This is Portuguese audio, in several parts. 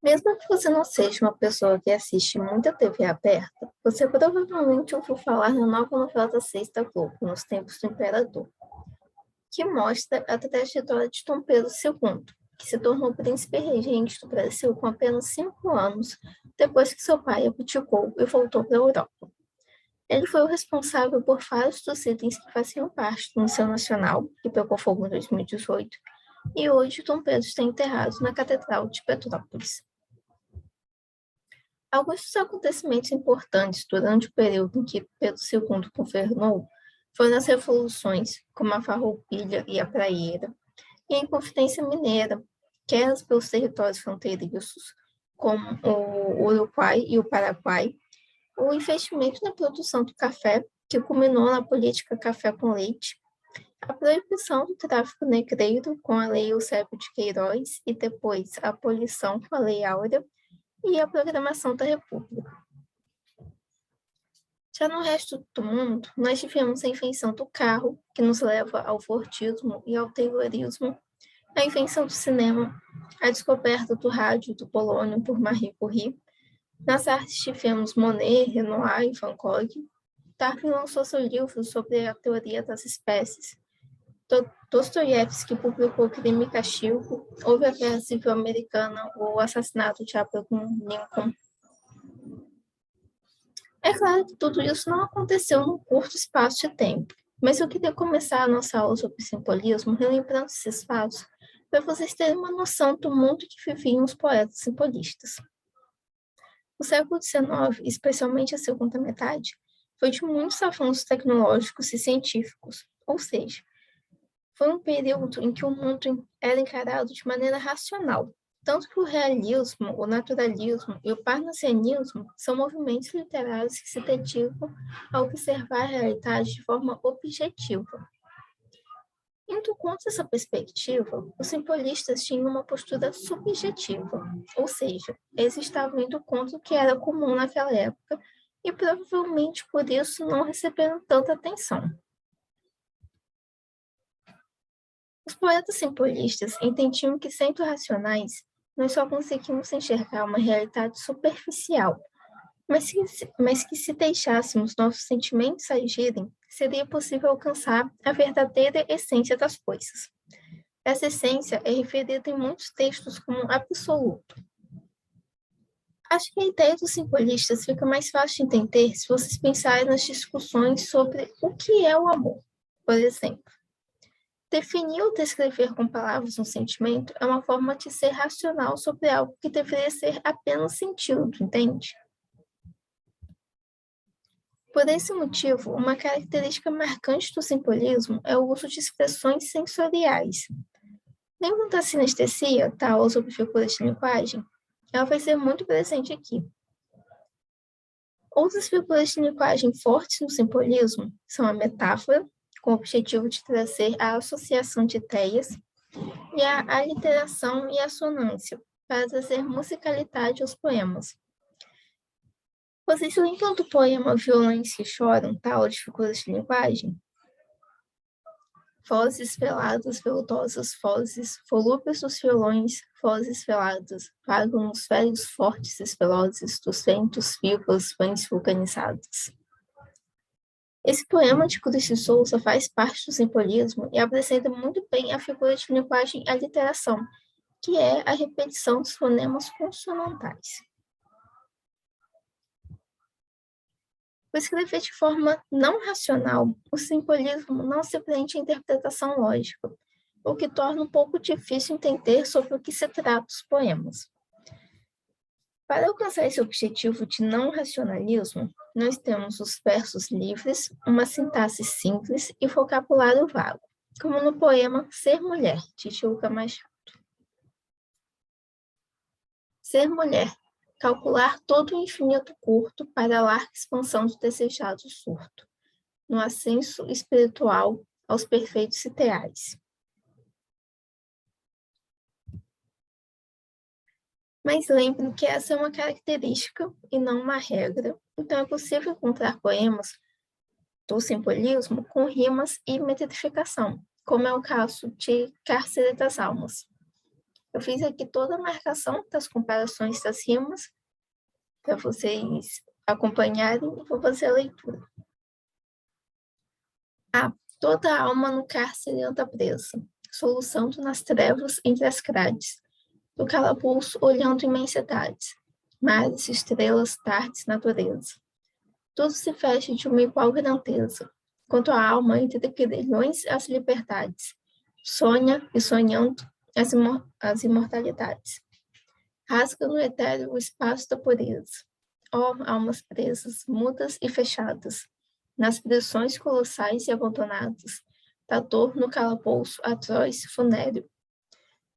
Mesmo que você não seja uma pessoa que assiste muita TV aberta, você provavelmente ouviu falar na nova novela das 6 da Globo, Nos Tempos do Imperador, que mostra a trajetória de Dom Pedro II, que se tornou príncipe regente do Brasil com apenas 5 anos depois que seu pai abdicou e voltou para a Europa. Ele foi o responsável por vários dos itens que faziam parte do Museu Nacional, que pegou fogo em 2018, e hoje Dom Pedro está enterrado na Catedral de Petrópolis. Alguns dos acontecimentos importantes durante o período em que Pedro II governou foram as revoluções, como a Farroupilha e a Praieira, e a Inconfidência Mineira, guerras pelos territórios fronteiriços, como o Uruguai e o Paraguai, o investimento na produção do café, que culminou na política café com leite, a proibição do tráfico negreiro com a Lei Eusébio de Queiroz e depois a abolição com a Lei Áurea, e a programação da República. Já no resto do mundo, nós tivemos a invenção do carro, que nos leva ao Fordismo e ao Taylorismo, a invenção do cinema, a descoberta do rádio do polônio por Marie Curie. Nas artes tivemos Monet, Renoir e Van Gogh. Darwin lançou seu livro sobre a teoria das espécies. Dostoiévski publicou Crime e Castigo, houve a Guerra Civil Americana, o assassinato de Abraham Lincoln. É claro que tudo isso não aconteceu num curto espaço de tempo, mas eu queria começar a nossa aula sobre simbolismo relembrando esses fatos para vocês terem uma noção do mundo que viviam os poetas simbolistas. O século XIX, especialmente a segunda metade, foi de muitos avanços tecnológicos e científicos, ou seja, foi um período em que o mundo era encarado de maneira racional, tanto que o realismo, o naturalismo e o parnasianismo são movimentos literários que se dedicam a observar a realidade de forma objetiva. Indo contra essa perspectiva, os simbolistas tinham uma postura subjetiva, ou seja, eles estavam indo contra o que era comum naquela época e provavelmente por isso não receberam tanta atenção. Os poetas simbolistas entendiam que, sendo racionais, nós só conseguimos enxergar uma realidade superficial, mas que se deixássemos nossos sentimentos agirem, seria possível alcançar a verdadeira essência das coisas. Essa essência é referida em muitos textos como absoluto. Acho que a ideia dos simbolistas fica mais fácil de entender se vocês pensarem nas discussões sobre o que é o amor, por exemplo. Definir ou descrever com palavras um sentimento é uma forma de ser racional sobre algo que deveria ser apenas sentido, entende? Por esse motivo, uma característica marcante do simbolismo é o uso de expressões sensoriais. Lembram da sinestesia, da aula sobre figuras de linguagem? Ela vai ser muito presente aqui. Outras figuras de linguagem fortes no simbolismo são a metáfora, com o objetivo de trazer a associação de ideias, e a aliteração e a assonância, para trazer musicalidade aos poemas. Vocês lembram do poema Violões que Choram, tal de figuras de linguagem? Vozes veladas, veludosas vozes, volúpios dos violões, vozes veladas, vagam os velhos fortes e velozes dos ventos vivos, vães vulcanizadas. Esse poema de Cruz de Souza faz parte do simbolismo e apresenta muito bem a figura de linguagem aliteração, que é a repetição dos fonemas consonantais. Por escrever de forma não racional, o simbolismo não se prende à interpretação lógica, o que torna um pouco difícil entender sobre o que se trata os poemas. Para alcançar esse objetivo de não racionalismo, nós temos os versos livres, uma sintaxe simples e vocabulário vago, como no poema Ser Mulher, de Gilga Machado. Ser mulher, calcular todo o infinito curto para a larga expansão do desejado surto, no ascenso espiritual aos perfeitos ideais. Mas lembrem que essa é uma característica e não uma regra, então é possível encontrar poemas do simbolismo com rimas e metrificação, como é o caso de Cárcere das Almas. Eu fiz aqui toda a marcação das comparações das rimas para vocês acompanharem e vou fazer a leitura. Toda alma no cárcere anda presa, soluçando nas trevas entre as grades, do calabouço olhando imensidades, mares, estrelas, tardes, natureza. Tudo se fecha de uma igual grandeza, quanto a alma entre grilhões as liberdades, sonha e sonhando as imortalidades. Rasga no etéreo o espaço da pureza. Ó, almas presas, mudas e fechadas, nas prisões colossais e abandonadas, da dor no calabouço atroz funéreo.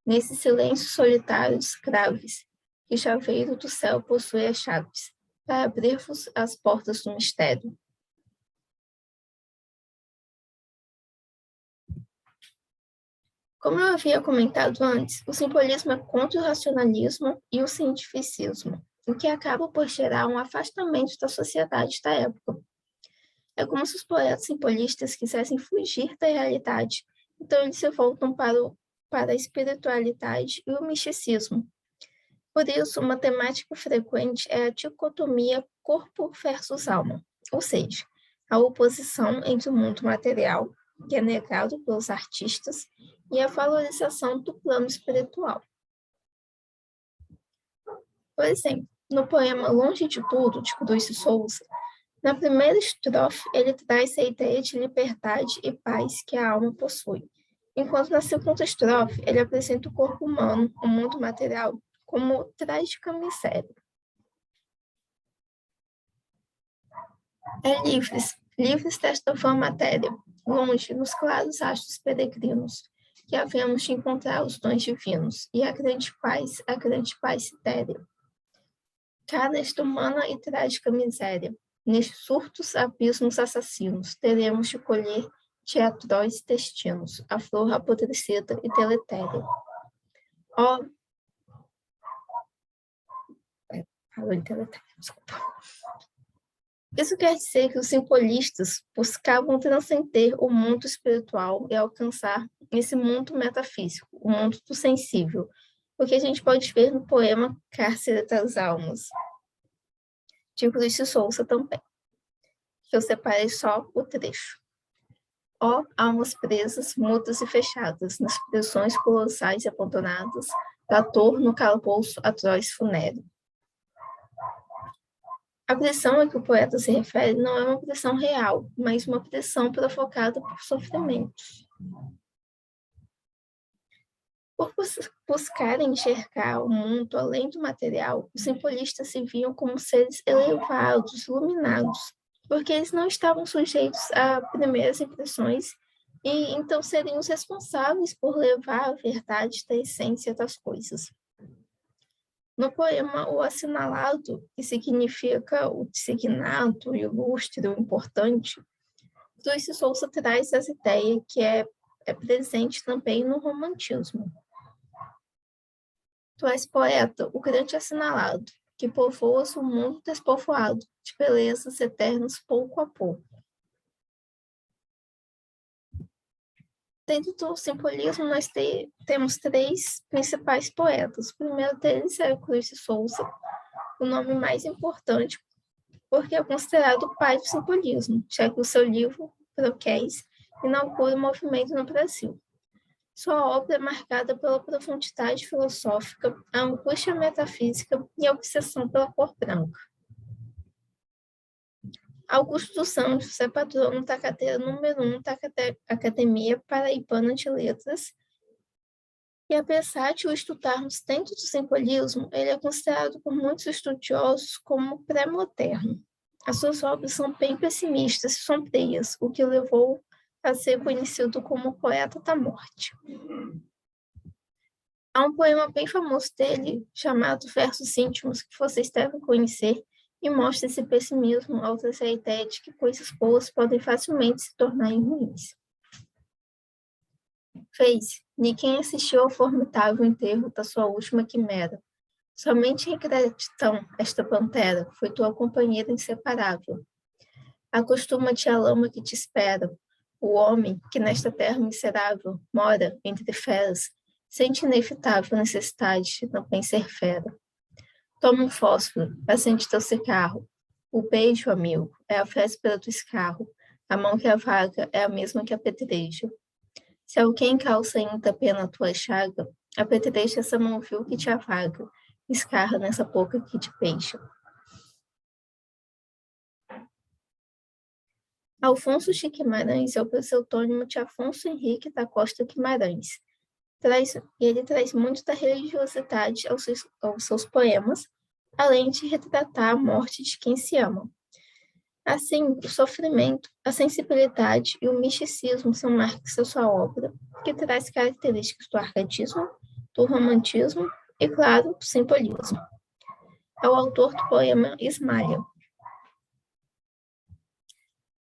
Nesses silêncios solitários, graves, que chaveiro do céu possui as chaves, para abrir-vos as portas do mistério. Como eu havia comentado antes, o simbolismo é contra o racionalismo e o cientificismo, o que acaba por gerar um afastamento da sociedade da época. É como se os poetas simbolistas quisessem fugir da realidade, então eles se voltam para a espiritualidade e o misticismo. Por isso, uma temática frequente é a dicotomia corpo versus alma, ou seja, a oposição entre o mundo material, que é negado pelos artistas, e a valorização do plano espiritual. Por exemplo, no poema Longe de Tudo, de Cruz de Souza, na primeira estrofe ele traz a ideia de liberdade e paz que a alma possui, enquanto na segunda estrofe ele apresenta o corpo humano, o mundo material, como trágica miséria. É livres desta vã matéria, longe nos claros astros peregrinos, que havemos de encontrar os dons divinos e a grande paz etérea. Cá nesta humana e trágica miséria, nestes surtos abismos assassinos, teremos de colher de atroz destinos a flor apodrecida e deletéria. Ó, desculpa. Isso quer dizer que os simbolistas buscavam transcender o mundo espiritual e alcançar esse mundo metafísico, o mundo do sensível, o que a gente pode ver no poema Cárcere das Almas, de Cruz de Souza também, que eu separei só o trecho. Ó, almas presas, mudas e fechadas, nas prisões colossais e abandonadas, da dor no calabouço atroz funéreo. A pressão a que o poeta se refere não é uma pressão real, mas uma pressão provocada por sofrimentos. Por buscarem enxergar o mundo além do material, os simbolistas se viam como seres elevados, iluminados, porque eles não estavam sujeitos a primeiras impressões e então seriam os responsáveis por levar a verdade da essência das coisas. No poema O Assinalado, que significa o designado, o ilustre, o importante, Cruz de Souza traz essa ideia que é presente também no romantismo. Tu és poeta, o grande assinalado, que povoas o mundo despovoado, de belezas eternas pouco a pouco. Dentro do simbolismo, nós temos três principais poetas. O primeiro deles é Cruz de Souza, o nome mais importante, porque é considerado o pai do simbolismo, já que o seu livro, Croquéis, inaugura o movimento no Brasil. Sua obra é marcada pela profundidade filosófica, a angústia metafísica e a obsessão pela cor branca. Augusto dos Anjos é patrono da cadeira número 1 da Academia Paraibana de Letras, e apesar de o estudarmos dentro do simbolismo, ele é considerado por muitos estudiosos como pré-moderno. As suas obras são bem pessimistas e sombrias, o que levou a ser conhecido como poeta da morte. Há um poema bem famoso dele, chamado Versos Íntimos, que vocês devem conhecer, e mostra esse pessimismo ao trazer a ideia de que coisas boas podem facilmente se tornarem ruins. Fez, ninguém assistiu ao formidável enterro da sua última quimera. Somente em gratidão, esta pantera foi tua companheira inseparável. Acostuma-te à lama que te espera, o homem que nesta terra miserável mora entre feras, Sente inevitável necessidade de também ser fera. Toma um fósforo, acende teu cigarro. O beijo, amigo, é a véspera do escarro. A mão que avaga é a mesma que apedreja. Se alguém calça ainda pena a tua chaga, apedreja essa mão vil que te avaga. Escarra nessa boca que te beija. Afonso de Guimarães é o pseudônimo de Afonso Henrique da Costa Guimarães. Ele traz muito da religiosidade aos seus poemas, além de retratar a morte de quem se ama. Assim, o sofrimento, a sensibilidade e o misticismo são marcas da sua obra, que traz características do arcaísmo, do romantismo e, claro, do simbolismo. É o autor do poema Ismália.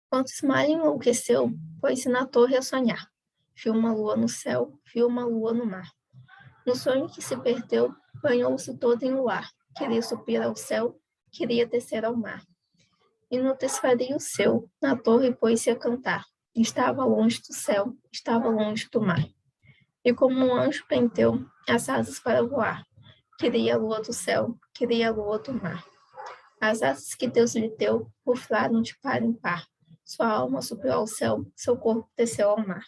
Quando Ismália enlouqueceu, pôs-se na torre a sonhar. Viu uma lua no céu, viu uma lua no mar. No sonho que se perdeu, banhou-se todo em luar. Queria subir ao céu, queria descer ao mar. E no desvario seu, na torre pôs-se a cantar. Estava longe do céu, estava longe do mar. E como um anjo penteu as asas para voar. Queria a lua do céu, queria a lua do mar. As asas que Deus lhe deu ruflaram de par em par. Sua alma subiu ao céu, seu corpo desceu ao mar.